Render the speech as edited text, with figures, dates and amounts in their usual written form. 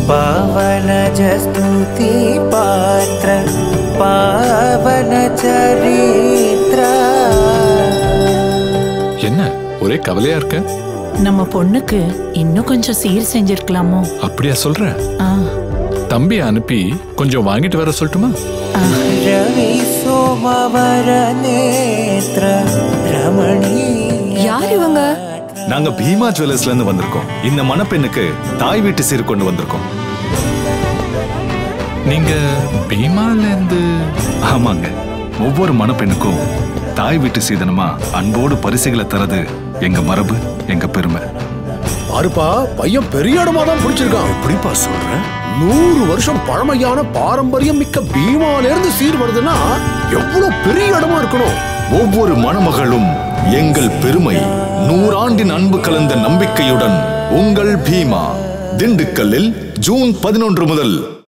पावनजस्तुति पात्र पावन चरित्र. என்ன ஒரே கவலையா இருக்க? நம்ம பொண்ணுக்கு இன்னும் கொஞ்சம் சீர் செஞ்சிருக்கலாமோ? அப்படியா சொல்ற? தம்பி அனுப்பி கொஞ்சம் வாங்கிட்டு வர சொல்லட்டுமா? ரவி சோமவர நேத்ர ரமணி. யார் இவங்க? நாங்க பீமா ஜுவல்லர்ஸ்ல இருந்து வந்திருக்கோம். இந்த மணப்பெண்ணுக்கு தாய் வீட்டு சீர் கொண்டு வந்திருக்கோம். நீங்க பீமால இருந்து? ஆமாங்க. ஒவ்வொரு மணப்பெண்ணுக்கும் தாய் வீட்டு சீதனமா அன்போடு பரிசுகளை தரது எங்க மரபு, எங்க பெருமை. பாருப்பா, பையன் பெரிய இடமா தான் பிடிச்சிருக்கான். எப்படிப்பா சொல்ற? 100 வருஷம் பழமையான பாரம்பரியம் மிக்க பீமால இருந்து சீர் வருதுன்னா எவ்வளவு பெரிய இடமா இருக்கணும். ஒவ்வொரு மணமகளும் எங்கள் பெருமை. 100 ஆண்டின் அன்பு கலந்த நம்பிக்கையுடன் உங்கள் பீமா. திண்டுக்கல்லில் ஜூன் 11 முதல்